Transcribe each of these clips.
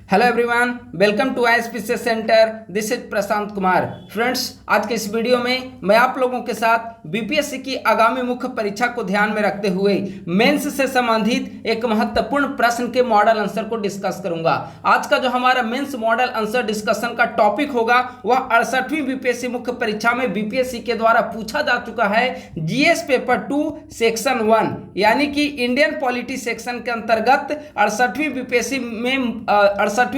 Hello everyone, welcome to ISPC centre. This is Prashant Kumar. Friends, आज के इस वीडियो में मैं आप लोगों के साथ बीपीएससी की आगामी मुख्य परीक्षा को ध्यान में रखते हुए मेंस से संबंधित एक महत्वपूर्ण प्रश्न के मॉडल आंसर को डिस्कस करूंगा। आज का जो हमारा मेंस मॉडल आंसर डिस्कशन का टॉपिक होगा वह 68वीं बीपीएससी मुख्य परीक्षा में बीपीएससी के द्वारा पूछा जा चुका है जीएस पेपर 2 सेक्शन 1 यानी कि इंडियन पॉलिटी सेक्शन के अंतर्गत 68वीं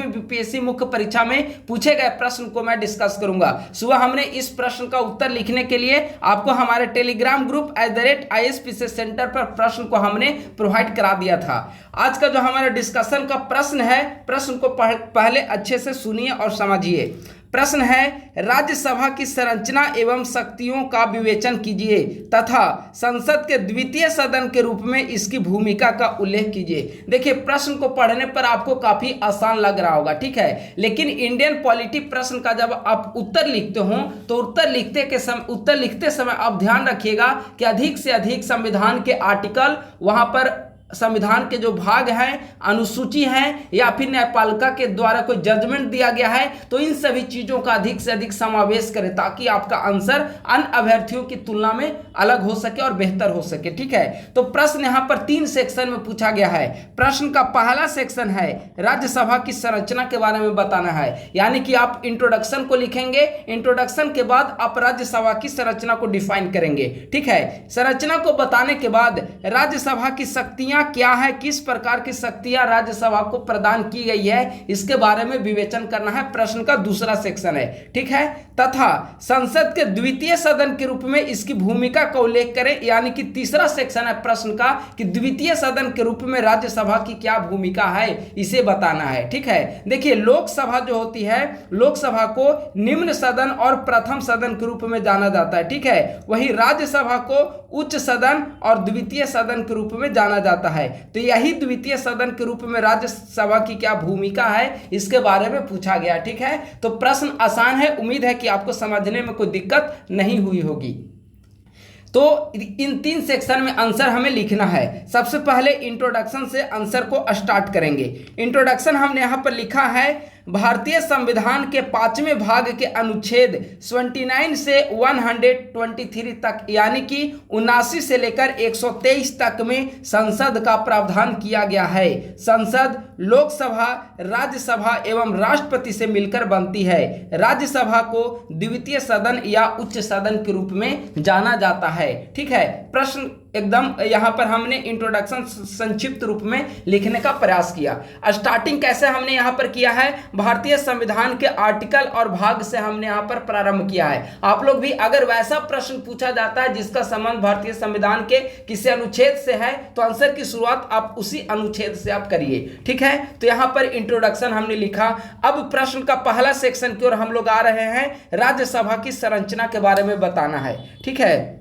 बीपीएससी मुख्य परीक्षा में पूछे गए प्रश्न को मैं डिस्कस करूंगा। सुबह हमने इस प्रश्न का उत्तर लिखने के लिए आपको हमारे टेलीग्राम ग्रुप @ISPC सेंटर पर प्रश्न को हमने प्रोवाइड करा दिया था। आज का जो हमारा डिस्कशन का प्रश्न है, प्रश्न को पहले अच्छे से सुनिए और समझिए। प्रश्न है, राज्यसभा की संरचना एवं शक्तियों का विवेचन कीजिए तथा संसद के द्वितीय सदन के रूप में इसकी भूमिका का उल्लेख कीजिए। देखिए, प्रश्न को पढ़ने पर आपको काफी आसान लग रहा होगा, ठीक है, लेकिन इंडियन पॉलिटी प्रश्न का जब आप उत्तर लिखते हो तो उत्तर लिखते समय आप ध्यान रखिएगा कि अधिक से अधिक संविधान के आर्टिकल, वहां पर संविधान के जो भाग हैं, अनुसूची हैं या फिर न्यायपालिका के द्वारा कोई जजमेंट दिया गया है, तो इन सभी चीजों का अधिक से अधिक समावेश करें ताकि आपका आंसर अन्य अभ्यर्थियों की तुलना में अलग हो सके और बेहतर हो सके, ठीक है। तो प्रश्न यहां पर 3 सेक्शन में पूछा गया है। प्रश्न का पहला सेक्शन है राज्यसभा की संरचना के बारे में बताना है, यानी कि आप इंट्रोडक्शन को लिखेंगे, इंट्रोडक्शन के बाद आप राज्यसभा की संरचना को डिफाइन करेंगे, ठीक है। संरचना को बताने के बाद राज्यसभा की शक्तियां क्या है, किस प्रकार की शक्तियां राज्यसभा को प्रदान की गई है, इसके बारे में विवेचन करना है। प्रश्न का दूसरा सेक्शन है, ठीक है। तथा संसद के द्वितीय सदन के रूप में इसकी भूमिका का उल्लेख करें, यानी कि तीसरा सेक्शन है प्रश्न का कि द्वितीय सदन के रूप में राज्यसभा की क्या भूमिका है, इसे बताना है, ठीक है। देखिए, लोकसभा जो होती है, लोकसभा को निम्न सदन और प्रथम सदन के रूप में जाना जाता है, ठीक है। वही राज्यसभा को उच्च सदन और द्वितीय सदन के रूप में जाना जाता है। तो यही द्वितीय सदन के रूप में राज्यसभा की क्या भूमिका है, इसके बारे में पूछा गया, ठीक है। तो प्रश्न आसान है, उम्मीद है कि आपको समझने में कोई दिक्कत नहीं हुई होगी। तो इन 3 सेक्शन में आंसर हमें लिखना है। सबसे पहले इंट्रोडक्शन से आंसर को स्टार्ट करेंगे। इंट्रोडक्शन हमने यहां पर लिखा है, भारतीय संविधान के 5वें भाग के अनुच्छेद 29 से 123 तक, यानी कि 79 से लेकर 123 तक में संसद का प्रावधान किया गया है। संसद लोकसभा, राज्यसभा एवं राष्ट्रपति से मिलकर बनती है। राज्यसभा को द्वितीय सदन या उच्च सदन के रूप में जाना जाता है, ठीक है। प्रश्न एकदम यहां पर हमने इंट्रोडक्शन संक्षिप्त रूप में लिखने का प्रयास किया। स्टार्टिंग कैसे हमने यहां पर किया है, भारतीय संविधान के आर्टिकल और भाग से हमने यहां पर प्रारंभ किया है। आप लोग भी अगर वैसा प्रश्न पूछा जाता है जिसका संबंध भारतीय संविधान के किसी अनुच्छेद से है, तो आंसर की शुरुआत आप उसी अनुच्छेद से आप करिए, ठीक है। तो यहां पर इंट्रोडक्शन हमने लिखा। अब प्रश्न का पहला सेक्शन की ओर हम लोग आ रहे हैं, राज्यसभा की संरचना के बारे में बताना है, ठीक है।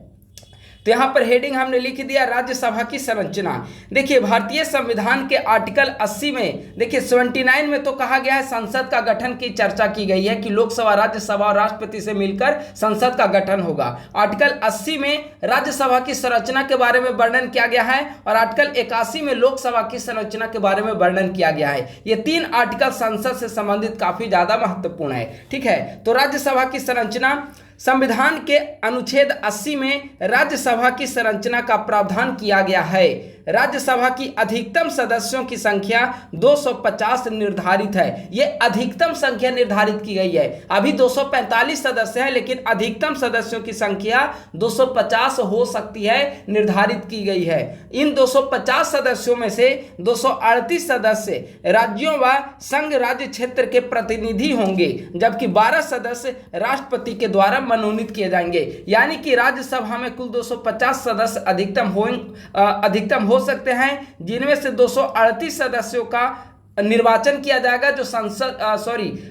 तो यहां पर हेडिंग हमने लिख दिया राज्यसभा की संरचना। देखिए, भारतीय संविधान के आर्टिकल 80 में, देखिए 79 में तो कहा गया है संसद का गठन की चर्चा की गई है कि लोकसभा, राज्यसभा और राष्ट्रपति से मिलकर संसद का गठन होगा। आर्टिकल 80 में राज्यसभा की संरचना के बारे में वर्णन किया गया है और आर्टिकल 81 में लोकसभा की संरचना के बारे में वर्णन किया गया है। ये 3 आर्टिकल संसद से संबंधित काफी ज्यादा महत्वपूर्ण है, ठीक है। तो राज्यसभा की संरचना, संविधान के अनुच्छेद 80 में राज्यसभा की संरचना का प्रावधान किया गया है। राज्यसभा की अधिकतम सदस्यों की संख्या 250 निर्धारित है। यह अधिकतम संख्या निर्धारित की गई है। अभी 245 सदस्य हैं, लेकिन अधिकतम सदस्यों की संख्या 250 हो सकती है, निर्धारित की गई है। इन 250 सदस्यों में से 238 सदस्य राज्यों व संघ राज्य क्षेत्र के प्रतिनिधि होंगे, जबकि 12 सदस्य राष्ट्रपति के द्वारा मनोनीत किए जाएंगे। यानी कि राज्यसभा में कुल 250 सदस्य अधिकतम हो सकते हैं, जिनमें से 238 सदस्यों का निर्वाचन किया जाएगा, जो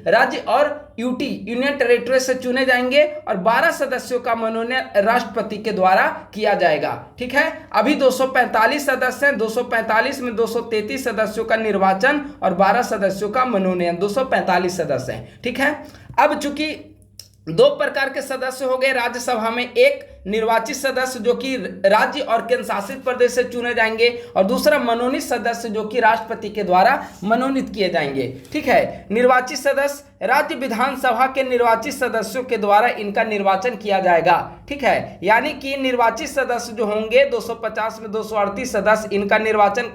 राज्य और यूनियन टेरिटरी से चुने जाएंगे, और 12 सदस्यों का मनोनयन राष्ट्रपति के द्वारा किया जाएगा, ठीक है। अभी 245 सदस्य हैं, 245 में 233 सदस्यों का निर्वाचन और 12 सदस्यों का मनोनयन, 245 सदस्य हैं, ठीक है। अब चूंकि दो प्रकार के सदस्य हो गए राज्यसभा में, एक निर्वाचित सदस्य जो कि राज्य और केंद्र शासित प्रदेश से चुने जाएंगे, और दूसरा मनोनीत सदस्य जो कि राष्ट्रपति के द्वारा मनोनीत किए जाएंगे। ठीक है, निर्वाचित सदस्य राज्य विधानसभा के निर्वाचित सदस्यों के द्वारा इनका निर्वाचन किया जाएगा। ठीक है, यानी कि निर्वाचित सदस्य जो होंगे 250 में 238 सदस्य, इनका निर्वाचन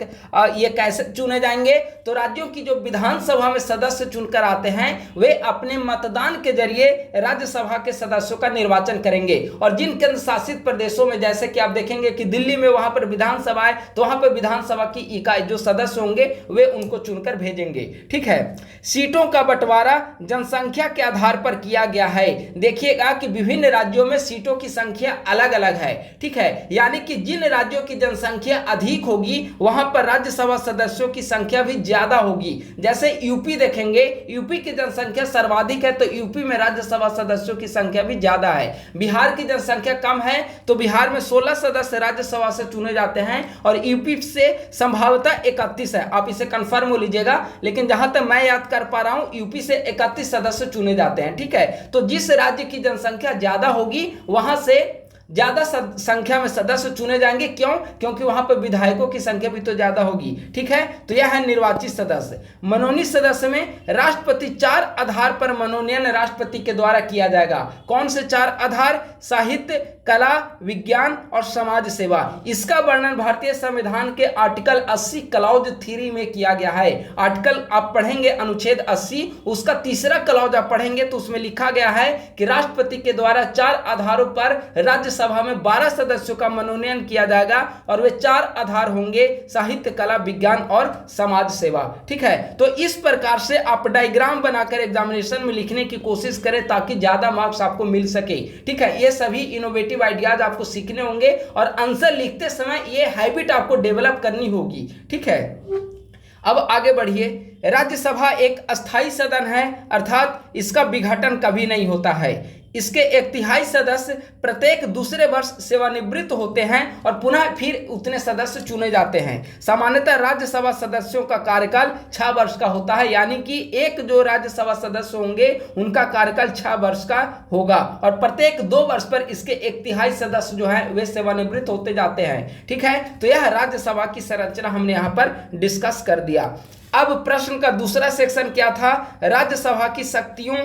ये कैसे चुने जाएंगे, तो राज्यों की जो विधानसभा में सदस्य चुनकर आते हैं वे अपने मतदान के जरिए राज्यसभा के सदस्यों का निर्वाचन करेंगे। और जिन केंद्र शासित प्रदेशों में, जैसे कि आप देखेंगे कि दिल्ली में वहां पर विधानसभा है, तो वहां पर विधानसभा की इकाई जो सदस्य होंगे वे उनको चुनकर भेजेंगे। ठीक है, सीटों का बंटवारा जनसंख्या के आधार पर किया गया है। देखिएगा कि विभिन्न राज्यों में सीटों की संख्या अलग अलग है। ठीक है, यानी कि जिन राज्यों की जनसंख्या अधिक होगी वहां पर राज्यसभा सदस्यों की संख्या भी ज्यादा होगी। जैसे यूपी देखेंगे, यूपी की जनसंख्या सर्वाधिक है तो यूपी में राज्यसभा सदस्यों की संख्या भी ज्यादा है। बिहार की जनसंख्या कम है तो बिहार में 16 सदस्य राज्यसभा से चुने जाते हैं और यूपी से संभावतः 31 है। आप इसे कंफर्म हो लीजिएगा, लेकिन जहां तक मैं याद कर पा रहा हूं यूपी से 31 सदस्य चुने जाते हैं। ठीक है, तो जिस राज्य की जनसंख्या ज्यादा होगी वहां से ज्यादा संख्या में सदस्य चुने जाएंगे। क्यों? क्योंकि वहां पर विधायकों की संख्या भी तो ज्यादा होगी। ठीक है, तो यह है निर्वाचित सदस्य। मनोनीत सदस्य में राष्ट्रपति 4 आधार पर मनोनयन राष्ट्रपति के द्वारा किया जाएगा। कौन से 4 आधार? साहित्य, कला, विज्ञान और समाज सेवा। इसका वर्णन भारतीय संविधान के आर्टिकल 80 क्लॉज 3 में किया गया है। आर्टिकल आप पढ़ेंगे अनुच्छेद 80, उसका तीसरा क्लॉज आप पढ़ेंगे तो उसमें लिखा गया है कि राष्ट्रपति के द्वारा 4 आधारों पर राज्यसभा में 12 सदस्यों का मनोनयन किया जाएगा और वे 4 आधार होंगे, साहित्य, कला, विज्ञान और समाज सेवा। ठीक है, तो इस प्रकार से आप डायग्राम बनाकर एग्जामिनेशन में लिखने की कोशिश करें ताकि ज्यादा मार्क्स आपको मिल सके। ठीक है, ये सभी इनोवेटिव आइडियाज आपको सीखने होंगे और आंसर लिखते समय ये हैबिट आपको डेवलप करनी होगी। ठीक है, अब आगे बढ़िए। राज्यसभा एक अस्थायी सदन है, अर्थात इसका विघटन कभी नहीं होता है। इसके 1/3 सदस्य प्रत्येक दूसरे वर्ष सेवानिवृत्त होते हैं और पुनः फिर उतने सदस्य चुने जाते हैं। सामान्यतः राज्यसभा सदस्यों का कार्यकाल 6 वर्ष का होता है, यानी कि एक जो राज्यसभा सदस्य होंगे उनका कार्यकाल 6 वर्ष का होगा और प्रत्येक 2 वर्ष पर इसके 1/3 सदस्य जो है वे सेवानिवृत्त होते जाते हैं। ठीक है, तो यह राज्यसभा की संरचना हमने यहाँ पर डिस्कस कर दिया। अब प्रश्न का दूसरा सेक्शन क्या था? राज्यसभा की शक्तियों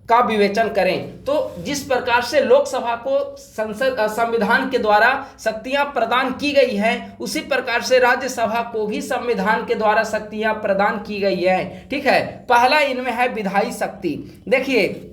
का विवेचन करें। तो जिस प्रकार से लोकसभा को संविधान के द्वारा शक्तियां प्रदान की गई हैं, उसी प्रकार से राज्यसभा को भी संविधान के द्वारा शक्तियां प्रदान की गई हैं। ठीक है, पहला इनमें है विधायी शक्ति। देखिए,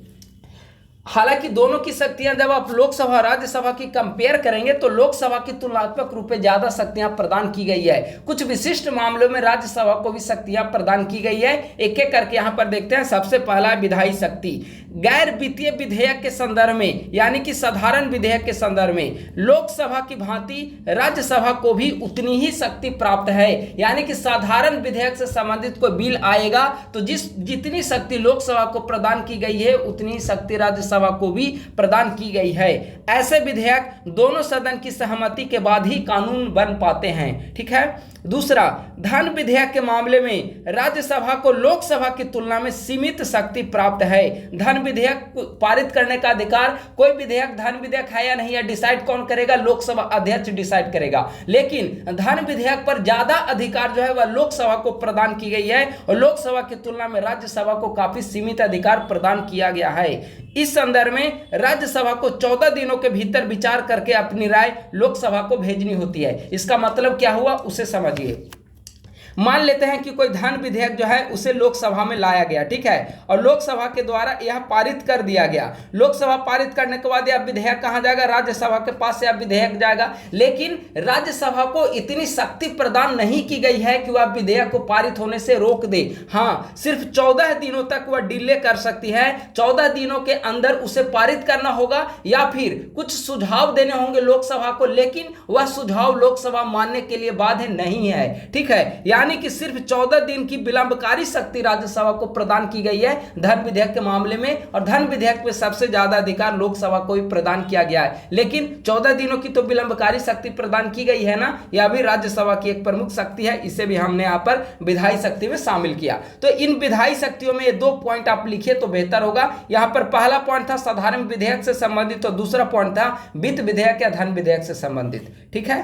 हालांकि दोनों की शक्तियां जब आप लोकसभा और राज्यसभा की कंपेयर करेंगे तो लोकसभा की तुलनात्मक रूप से ज्यादा शक्तियां प्रदान की गई है। कुछ विशिष्ट मामलों में राज्यसभा को भी शक्तियां प्रदान की गई है। एक एक करके यहां पर देखते हैं। सबसे पहला विधायी शक्ति, गैर वित्तीय विधेयक के संदर्भ में, यानी कि साधारण विधेयक के संदर्भ में लोकसभा की भांति राज्यसभा को भी उतनी ही शक्ति प्राप्त है। यानी कि साधारण विधेयक से संबंधित कोई बिल आएगा तो जितनी शक्ति लोकसभा को प्रदान की गई है उतनी शक्ति राज्यसभा को भी प्रदान की गई है। ऐसे विधेयक दोनों सदन की सहमति के बाद ही कानून बन पाते हैं। ठीक है, दूसरा, धन विधेयक के मामले में राज्यसभा को लोकसभा की तुलना में सीमित शक्ति प्राप्त है। धन विधेयक पारित करने का अधिकार, कोई विधेयक धन विधेयक है या नहीं है डिसाइड कौन करेगा? लोकसभा अध्यक्ष डिसाइड करेगा। लेकिन धन विधेयक पर ज्यादा अधिकार जो है वह लोकसभा को प्रदान की गई है और लोकसभा की तुलना में राज्यसभा को काफी सीमित अधिकार प्रदान किया गया है। इस संदर्भ में राज्यसभा को 14 दिनों के भीतर विचार करके अपनी राय लोकसभा को भेजनी होती है। इसका मतलब क्या हुआ उसे समझिए। मान लेते हैं कि कोई धन विधेयक जो है उसे लोकसभा में लाया गया। ठीक है, और लोकसभा के द्वारा यह पारित कर दिया गया। लोकसभा पारित करने के बाद यह विधेयक कहां जाएगा? राज्यसभा के पास यह विधेयक जाएगा। लेकिन राज्यसभा को इतनी शक्ति प्रदान नहीं की गई है कि वह विधेयक को पारित होने से रोक दे। हाँ, सिर्फ 14 दिनों तक वह डिले कर सकती है। 14 दिनों के अंदर उसे पारित करना होगा या फिर कुछ सुझाव देने होंगे लोकसभा को, लेकिन वह सुझाव लोकसभा मानने के लिए बाध्य नहीं है। ठीक है, यानी कि सिर्फ 14 दिन की विलंबकारी शक्ति राज्यसभा को प्रदान की गई है धन विधेयक के मामले में, और धन विधेयक में सबसे ज्यादा अधिकार लोकसभा को ही प्रदान किया गया है। लेकिन 14 दिनों की तो विलंबकारी शक्ति प्रदान की गई है ना, यह भी राज्यसभा की एक प्रमुख शक्ति है, इसे भी हमने यहाँ पर विधायी शक्ति में शामिल किया। तो इन विधायी शक्तियों में ये 2 पॉइंट आप लिखिए तो बेहतर होगा। यहाँ पर पहला पॉइंट था साधारण विधेयक से संबंधित, और दूसरा पॉइंट था वित्त विधेयक या धन विधेयक से संबंधित। ठीक है,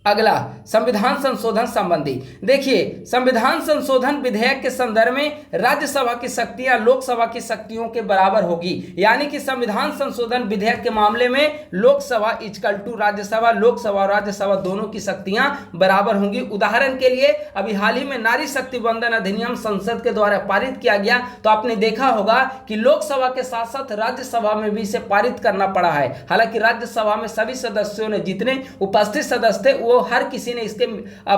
अगला संविधान संशोधन संबंधी। देखिए, संविधान संशोधन विधेयक के संदर्भ में राज्यसभा की शक्तियां लोकसभा की शक्तियों के बराबर होगी, यानी कि संविधान संशोधन विधेयक के मामले में लोकसभा इक्वल टू राज्यसभा, लोकसभा और राज्यसभा दोनों की शक्तियां बराबर होंगी। उदाहरण के लिए अभी हाल ही में नारी शक्ति वंदन अधिनियम संसद के द्वारा पारित किया गया, तो आपने देखा होगा कि लोकसभा के साथ साथ राज्यसभा में भी इसे पारित करना पड़ा है। हालांकि राज्यसभा में सभी सदस्यों ने, जितने उपस्थित सदस्य थे, हर किसी ने इसके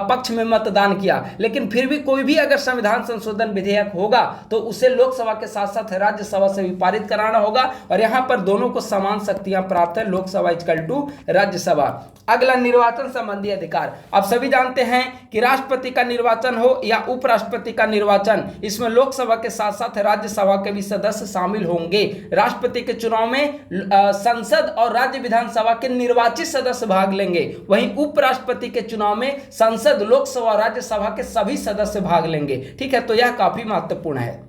पक्ष में मतदान किया, लेकिन फिर भी कोई भी अगर संविधान संशोधन विधेयक होगा तो उसे लोकसभा के साथ साथ राज्यसभा से भी पारित कराना होगा, और यहां पर दोनों को समान शक्तियां प्राप्त है, लोकसभा इक्वल टू राज्यसभा। अगला निर्वाचन संबंधी अधिकार। आप सभी जानते हैं कि राष्ट्रपति का निर्वाचन हो या उपराष्ट्रपति का निर्वाचन, इसमें लोकसभा के साथ साथ राज्यसभा के भी सदस्य शामिल होंगे। राष्ट्रपति के चुनाव में संसद और राज्य विधानसभा के निर्वाचित सदस्य भाग लेंगे, वहीं उपराष्ट्रपति के चुनाव में संसद, लोकसभा और राज्यसभा के सभी सदस्य भाग लेंगे। ठीक है, तो यह काफी महत्वपूर्ण है।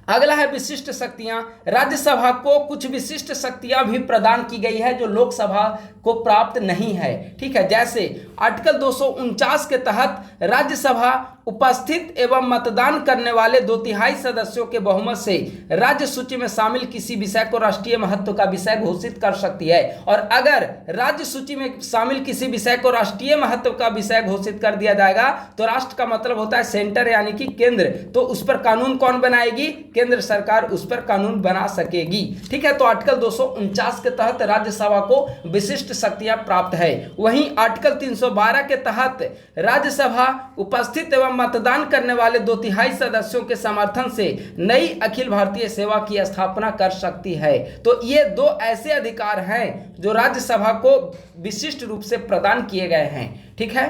अगला है विशिष्ट शक्तियां। राज्यसभा को कुछ विशिष्ट शक्तियां भी प्रदान की गई है जो लोकसभा को प्राप्त नहीं है। ठीक है, जैसे आर्टिकल 249 के तहत राज्यसभा उपस्थित एवं मतदान करने वाले 2/3 सदस्यों के बहुमत से राज्य सूची में शामिल किसी विषय को राष्ट्रीय महत्व का विषय घोषित कर सकती है। और अगर राज्य सूची में शामिल किसी विषय को राष्ट्रीय महत्व का विषय घोषित कर दिया जाएगा तो राष्ट्र का मतलब होता है सेंटर यानी कि केंद्र, तो उस पर कानून कौन बनाएगी? केंद्र सरकार उस पर कानून बना सकेगी। ठीक है, तो आर्टिकल 249 के तहत राज्यसभा को विशिष्ट शक्तियां प्राप्त है। वहीं आर्टिकल 312 के तहत राज्यसभा उपस्थित एवं मतदान करने वाले 2/3 सदस्यों के समर्थन से नई अखिल भारतीय सेवा की स्थापना कर सकती है। तो ये 2 ऐसे अधिकार हैं जो राज्यसभा को विशिष्ट रूप से प्रदान किए गए हैं। ठीक है,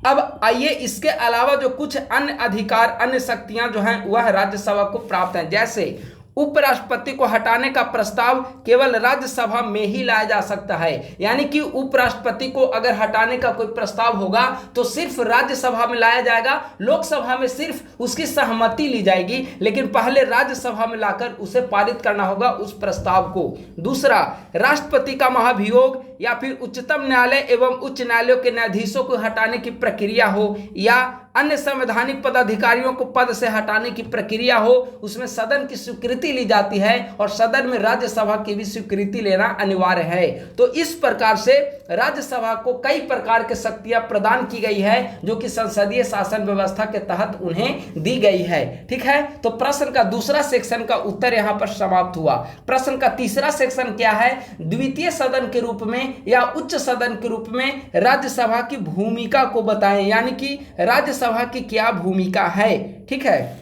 अब आइए इसके अलावा जो कुछ अन्य अधिकार, अन्य शक्तियां जो हैं वह राज्यसभा को प्राप्त हैं। जैसे उपराष्ट्रपति को हटाने का प्रस्ताव केवल राज्यसभा में ही लाया जा सकता है, यानी कि उपराष्ट्रपति को अगर हटाने का कोई प्रस्ताव होगा तो सिर्फ राज्यसभा में लाया जाएगा, लोकसभा में सिर्फ उसकी सहमति ली जाएगी, लेकिन पहले राज्यसभा में लाकर उसे पारित करना होगा उस प्रस्ताव को। दूसरा, राष्ट्रपति का महाभियोग या फिर उच्चतम न्यायालय एवं उच्च न्यायालयों के न्यायाधीशों को हटाने की प्रक्रिया हो या अन्य संवैधानिक पदाधिकारियों को पद से हटाने की प्रक्रिया हो, उसमें सदन की स्वीकृति ली जाती है और सदन में राज्यसभा की भी स्वीकृति लेना अनिवार्य है। तो इस प्रकार से राज्यसभा को कई प्रकार की शक्तियां प्रदान की गई है जो कि संसदीय शासन व्यवस्था के तहत उन्हें दी गई है। ठीक है, तो प्रश्न का दूसरा सेक्शन का उत्तर यहां पर समाप्त हुआ। प्रश्न का तीसरा सेक्शन क्या है? द्वितीय सदन के रूप में या उच्च सदन के रूप में राज्यसभा की भूमिका को बताएं, यानी कि राज्यसभा की क्या भूमिका है। ठीक है,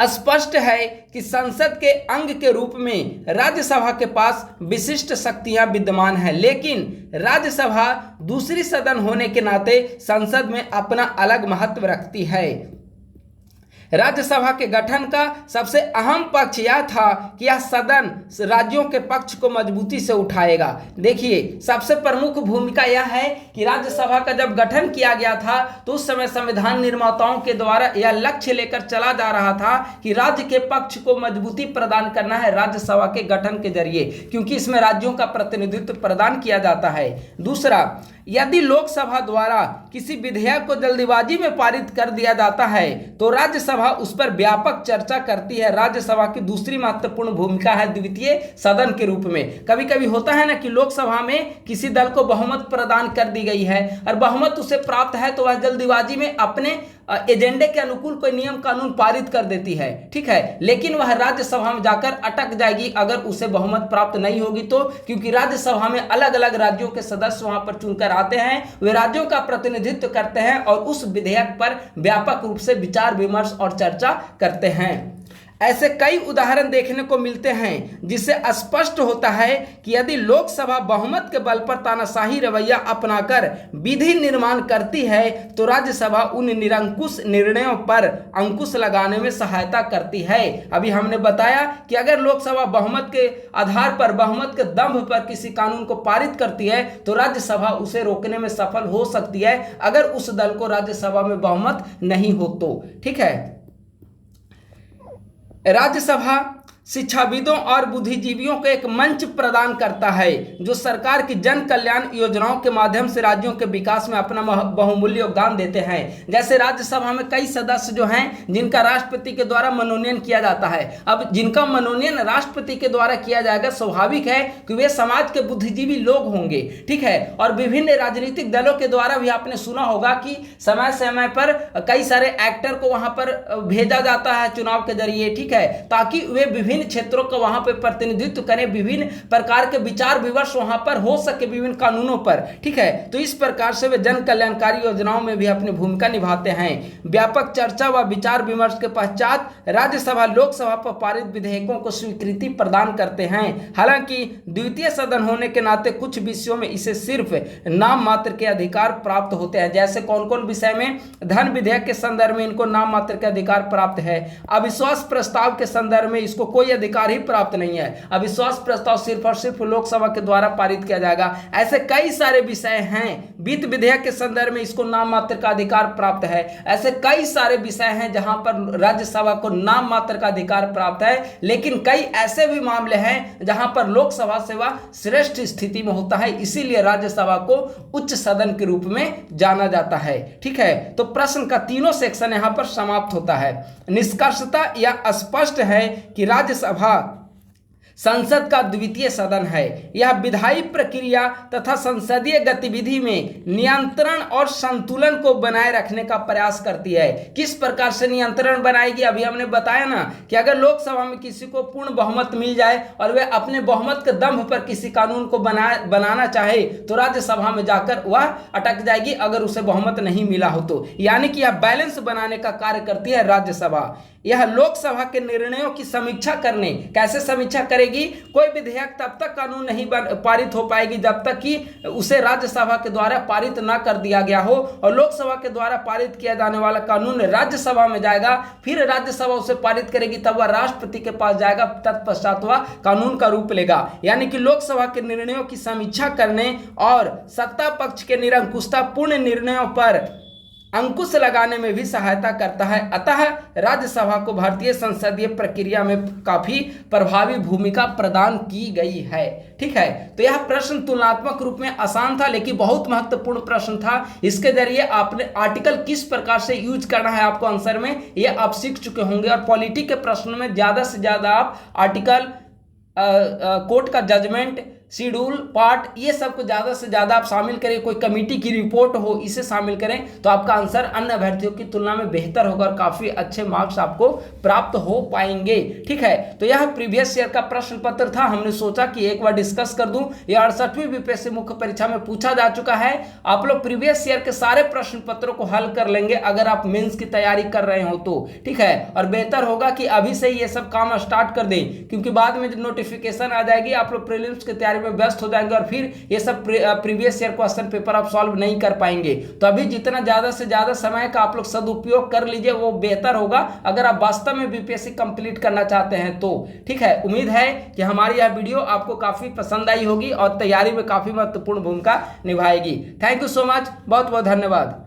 स्पष्ट है कि संसद के अंग के रूप में राज्यसभा के पास विशिष्ट शक्तियां विद्यमान हैं, लेकिन राज्यसभा दूसरी सदन होने के नाते संसद में अपना अलग महत्व रखती है। राज्यसभा के गठन का सबसे अहम पक्ष यह था कि यह सदन राज्यों के पक्ष को मजबूती से उठाएगा। देखिए, सबसे प्रमुख भूमिका यह है कि राज्यसभा का जब गठन किया गया था तो उस समय संविधान निर्माताओं के द्वारा यह लक्ष्य लेकर चला जा रहा था कि राज्य के पक्ष को मजबूती प्रदान करना है राज्यसभा के गठन के जरिए, क्योंकि इसमें राज्यों का प्रतिनिधित्व प्रदान किया जाता है। दूसरा, यदि लोकसभा द्वारा किसी विधेयक को जल्दीबाजी में पारित कर दिया जाता है तो राज्यसभा उस पर व्यापक चर्चा करती है। राज्यसभा की दूसरी महत्वपूर्ण भूमिका है द्वितीय सदन के रूप में। कभी कभी होता है ना कि लोकसभा में किसी दल को बहुमत प्रदान कर दी गई है और बहुमत उसे प्राप्त है तो वह जल्दीबाजी में अपने एजेंडे के अनुकूल कोई नियम कानून पारित कर देती है। ठीक है, लेकिन वह राज्यसभा में जाकर अटक जाएगी अगर उसे बहुमत प्राप्त नहीं होगी तो, क्योंकि राज्यसभा में अलग अलग राज्यों के सदस्य वहां पर चुनकर आते हैं, वे राज्यों का प्रतिनिधित्व करते हैं और उस विधेयक पर व्यापक रूप से विचार विमर्श और चर्चा करते हैं। ऐसे कई उदाहरण देखने को मिलते हैं जिससे स्पष्ट होता है कि यदि लोकसभा बहुमत के बल पर तानाशाही रवैया अपनाकर विधि निर्माण करती है तो राज्यसभा उन निरंकुश निर्णयों पर अंकुश लगाने में सहायता करती है। अभी हमने बताया कि अगर लोकसभा बहुमत के आधार पर, बहुमत के दंभ पर किसी कानून को पारित करती है तो राज्यसभा उसे रोकने में सफल हो सकती है अगर उस दल को राज्यसभा में बहुमत नहीं हो तो। ठीक है, राज्यसभा शिक्षाविदों और बुद्धिजीवियों को एक मंच प्रदान करता है जो सरकार की जन कल्याण योजनाओं के माध्यम से राज्यों के विकास में अपना बहुमूल्य योगदान देते हैं। जैसे राज्यसभा में कई सदस्य जो हैं जिनका राष्ट्रपति के द्वारा मनोनयन किया जाता है। अब जिनका मनोनयन राष्ट्रपति के द्वारा किया जाएगा, स्वाभाविक है कि वे समाज के बुद्धिजीवी लोग होंगे। ठीक है, और विभिन्न राजनीतिक दलों के द्वारा भी आपने सुना होगा कि समय समय पर कई सारे एक्टर को वहां पर भेजा जाता है चुनाव के जरिए। ठीक है, ताकि वे विभिन्न क्षेत्रों का वहां पर प्रतिनिधित्व करें, विभिन्न प्रकार के विचार विमर्श वहां पर हो सके विभिन्न कानूनों पर। ठीक है, तो इस प्रकार से वे जन कल्याणकारी योजनाओं में भी अपनी भूमिका निभाते हैं। व्यापक चर्चा व विचार विमर्श के पश्चात राज्यसभा लोकसभा पर पारित विधेयकों को स्वीकृति प्रदान करते हैं। हालांकि द्वितीय सदन होने के नाते कुछ विषयों में इसे सिर्फ नाम मात्र के अधिकार प्राप्त होते हैं। जैसे कौन कौन विषय में? धन विधेयक के संदर्भ में इनको नाम मात्र के अधिकार प्राप्त है। अविश्वास प्रस्ताव के संदर्भ में इसको कोई अधिकार ही प्राप्त नहीं है। अविश्वास प्रस्ताव सिर्फ और सिर्फ लोकसभा के द्वारा पारित किया जाएगा। ऐसे कई सारे विषय हैं। वित्त विधेयक के संदर्भ में इसको नाम मात्र का अधिकार प्राप्त है। ऐसे कई सारे विषय हैं जहां पर राज्यसभा को नाम मात्र का अधिकार प्राप्त है, लेकिन कई ऐसे भी मामले हैं जहां पर लोकसभा से वह श्रेष्ठ स्थिति में होता है, इसीलिए राज्यसभा को उच्च सदन के रूप में जाना जाता है। ठीक है, तो प्रश्न का तीनों सेक्शन यहां पर समाप्त होता है। निष्कर्षतः यह स्पष्ट है कि राज्यसभा संसद का द्वितीय सदन है। यह विधायी प्रक्रिया तथा संसदीय गतिविधि में नियंत्रण और संतुलन को बनाए रखने का प्रयास करती है। किस प्रकार से नियंत्रण बनाएगी? अभी हमने बताया ना कि अगर लोकसभा में किसी को पूर्ण बहुमत मिल जाए और वह अपने बहुमत के दंभ पर किसी कानून को बनाना चाहे तो राज्यसभा में जाकर वह अटक जाएगी अगर उसे बहुमत नहीं मिला हो तो। यानी कि यह बैलेंस बनाने का कार्य करती है राज्यसभा। यह लोकसभा के निर्णयों की समीक्षा करने, कैसे समीक्षा करेगी? कोई विधेयक तब तक कानून नहीं पारित हो पाएगी जब तक कि उसे राज्यसभा के द्वारा पारित ना कर दिया गया हो, और लोकसभा के द्वारा पारित किया जाने वाला कानून राज्यसभा में जाएगा, फिर राज्यसभा उसे पारित करेगी, तब वह राष्ट्रपति के पास जाएगा, तत्पश्चात वह कानून का रूप लेगा। यानी कि लोकसभा के निर्णयों की समीक्षा करने और सत्ता पक्ष के निरंकुशता पूर्ण निर्णयों पर अंकुश लगाने में भी सहायता करता है। अतः राज्यसभा को भारतीय संसदीय प्रक्रिया में काफी प्रभावी भूमिका प्रदान की गई है। ठीक है, तो यह प्रश्न तुलनात्मक रूप में आसान था लेकिन बहुत महत्वपूर्ण प्रश्न था। इसके जरिए आपने आर्टिकल किस प्रकार से यूज करना है आपको आंसर में ये आप सीख चुके होंगे। और पॉलिटी के प्रश्न में ज्यादा से ज्यादा आप आर्टिकल, कोर्ट का जजमेंट, शेड्यूल, पार्ट, ये सब को ज़्यादा से ज़्यादा आप शामिल करें। कोई कमेटी की रिपोर्ट हो इसे शामिल करें तो आपका आंसर अन्य अभ्यर्थियों की तुलना में बेहतर होगा और काफ़ी अच्छे मार्क्स आपको प्राप्त हो पाएंगे। ठीक है, तो यह प्रीवियस ईयर का प्रश्न पत्र था। हमने सोचा कि एक बार डिस्कस कर दूं। यह 68वीं बीपीएससी मुख्य परीक्षा में पूछा जा चुका है। आप लोग प्रीवियस ईयर के सारे प्रश्न पत्रों को हल कर लेंगे अगर आप मेंस की तैयारी कर रहे हो तो। ठीक है, और बेहतर होगा कि अभी से ये सब काम स्टार्ट कर दें, क्योंकि बाद में जो नोटिफिकेशन आ जाएगी आप लोग प्रीलिम्स की तैयारी में व्यस्त हो जाएंगे और फिर ये सब प्रीवियस ईयर क्वेश्चन पेपर आप सॉल्व नहीं कर पाएंगे। तो अभी जितना ज्यादा से ज्यादा समय का आप लोग सदुपयोग कर लीजिए वो बेहतर होगा अगर आप वास्तव में बीपीएससी कंप्लीट करना चाहते हैं तो। ठीक है, उम्मीद है कि हमारी यह वीडियो आपको काफी पसंद आई होगी और तैयारी में काफी महत्वपूर्ण भूमिका निभाएगी। थैंक यू सो मच, बहुत बहुत धन्यवाद।